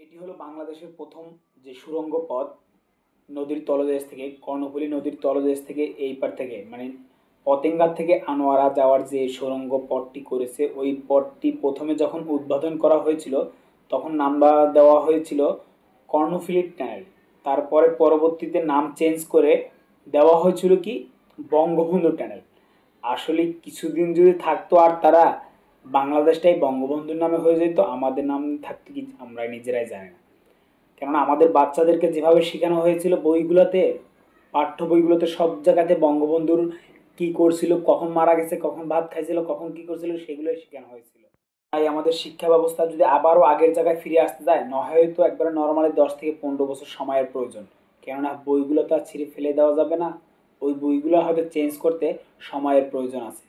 এটি হলো বাংলাদেশের প্রথম যে সুড়ঙ্গ পথ নদীর তলদেশ থেকে, কর্ণফুলী নদীর তলদেশ থেকে এই পার থেকে মানে পতেঙ্গা থেকে আনোয়ারা যাওয়ার যে সুড়ঙ্গ পথটি করেছে, ওই পথটি প্রথমে যখন উদ্বোধন করা হয়েছিল তখন নাম দেওয়া হয়েছিল কর্ণফুলী টানেল। তারপরে পরবর্তীতে নাম চেঞ্জ করে দেওয়া হয়েছিল কি বঙ্গবন্ধু টানেল। আসলে কিছুদিন যদি থাকতো আর তারা বাংলাদেশটাই বঙ্গবন্ধুর নামে হয়ে যেত, আমাদের নাম থাকতো কি আমরা নিজেরাই জানি না। কেননা আমাদের বাচ্চাদেরকে যেভাবে শেখানো হয়েছিল বইগুলোতে, পাঠ্য বইগুলোতে সব জায়গাতে বঙ্গবন্ধুর কি করছিল, কখন মারা গেছে, কখন ভাত খাইছিল, কখন কি করছিল সেগুলোই শেখানো হয়েছিল। তাই আমাদের শিক্ষা ব্যবস্থা যদি আবারও আগের জায়গায় ফিরে আসতে যায়, না হয়তো একবারে নর্মালি 10 থেকে 15 বছর সময়ের প্রয়োজন। কেননা বইগুলো তো আর ছিঁড়ে ফেলে দেওয়া যাবে না, ওই বইগুলো হয়তো চেঞ্জ করতে সময়ের প্রয়োজন আছে।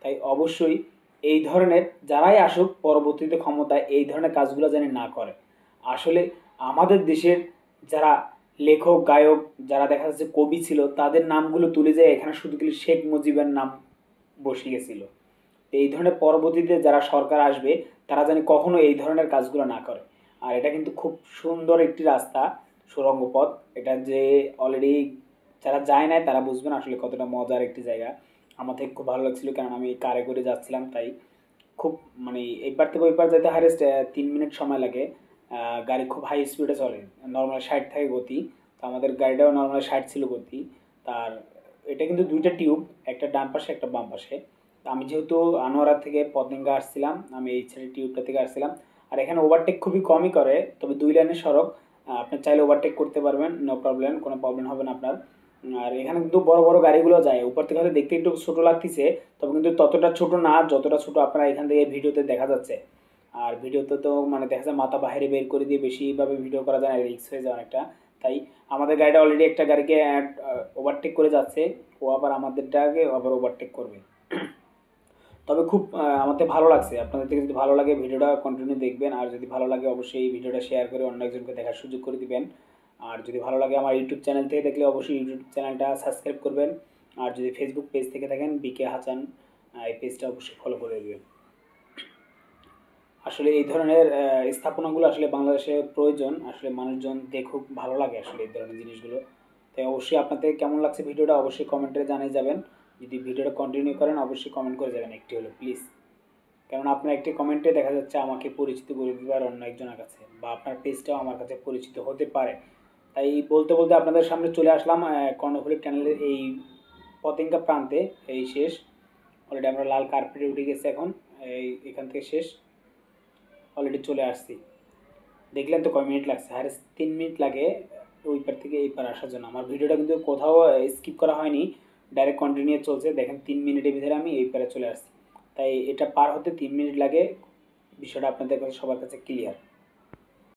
তাই অবশ্যই এই ধরনের যারাই আসুক পরবর্তীতে ক্ষমতায়, এই ধরনের কাজগুলো যেন না করে। আসলে আমাদের দেশের যারা লেখক গায়ক, যারা দেখা যাচ্ছে কবি ছিল, তাদের নামগুলো তুলে যায় এখানে শুধু কি শেখ মুজিবের নাম বসে গেছিল। এই ধরনের পরবর্তীতে যারা সরকার আসবে তারা যেন কখনো এই ধরনের কাজগুলো না করে। আর এটা কিন্তু খুব সুন্দর একটি রাস্তা, সুড়ঙ্গ পথ। এটা যে অলরেডি যারা যায় নাই তারা বুঝবেন আসলে কতটা মজার একটি জায়গা। আমার থেকে খুব ভালো লাগছিল, কারণ আমি কারে করে যাচ্ছিলাম, তাই খুব মানে এই পার থেকে ওই পার যেতে হারেস্ট 3 মিনিট সময় লাগে। গাড়ি খুব হাই স্পিডে চলে, নর্মাল 60 থাকে গতি। তো আমাদের গাড়িটাও নর্মাল 60 ছিল গতি। তার এটা কিন্তু দুইটা টিউব, একটা ডান পাশে একটা বাম পাশে। তো আমি যেহেতু আনোয়ারা থেকে পতেঙ্গা আসছিলাম, আমি এই ছেলে টিউবটা থেকে আসছিলাম। আর এখানে ওভারটেক খুবই কমই করে, তবে 2 লাইনের সড়ক, আপনি চাইলে ওভারটেক করতে পারবেন, নো প্রবলেম, কোনো প্রবলেম হবে না আপনার। আর এখানে কিন্তু বড় বড় গাড়িগুলো যায়, উপর থেকে হয়তো দেখতে একটু ছোট লাগতেছে, তবে কিন্তু ততটা ছোট না যতটা ছোট আপনারা এখান থেকে ভিডিওতে দেখা যাচ্ছে। আর ভিডিওতে তো মানে দেখা যায় মাথা বাইরে বের করে দিয়ে বেশিভাবে ভিডিও করা যায়, রিস্ক হয়ে যায় অনেকটা। তাই আমাদের গাড়িটা অলরেডি একটা গাড়িকে ওভারটেক করে যাচ্ছে, ও আবার আমাদেরটাকে আবার ওভারটেক করবে। তবে খুব আমাদের ভালো লাগছে। আপনাদের থেকে যদি ভালো লাগে ভিডিওটা কন্টিনিউ দেখবেন, আর যদি ভালো লাগে অবশ্যই এই ভিডিওটা শেয়ার করে অন্য একজনকে দেখার সুযোগ করে দিবেন। আর যদি ভালো লাগে আমার ইউটিউব চ্যানেল থেকে দেখলে অবশ্যই ইউটিউব চ্যানেলটা সাবস্ক্রাইব করবেন। আর যদি ফেসবুক পেজ থেকে থাকেন বিকে হাসান, এই পেজটা অবশ্যই ফলো করে দেবেন। আসলে এই ধরনের স্থাপনাগুলো আসলে বাংলাদেশে প্রয়োজন, আসলে মানুষজন দেখুক, ভালো লাগে আসলে এই ধরনের জিনিসগুলো। তাই অবশ্যই আপনাদের কেমন লাগছে ভিডিওটা অবশ্যই কমেন্টে জানিয়ে যাবেন। যদি ভিডিওটা কন্টিনিউ করেন অবশ্যই কমেন্ট করে যাবেন একটি হলো প্লিজ। কারণ আপনার একটি কমেন্টে দেখা যাচ্ছে আমাকে পরিচিত করে দিতে পারে অন্য একজনের কাছে, বা আপনার পেজটাও আমার কাছে পরিচিত হতে পারে। তাই বলতে বলতে আপনাদের সামনে চলে আসলাম কর্ণফুলী চ্যানেলের এই পতেঙ্গা প্রান্তে। এই শেষ, অলরেডি আমরা লাল কার্পেটে উঠে গেছি এখন, এখান থেকে শেষ, অলরেডি চলে আসছি। দেখলেন তো কয় মিনিট লাগছে, আর 3 মিনিট লাগে ওই পার থেকে এই পার আসার জন্য। আমার ভিডিওটা কিন্তু কোথাও স্কিপ করা হয়নি, ডাইরেক্ট কন্টিনিউ চলছে। দেখেন 3 মিনিটের ভিতরে আমি এই পারে চলে আসছি। তাই এটা পার হতে 3 মিনিট লাগে, বিষয়টা আপনাদের কাছে সবার কাছে ক্লিয়ার।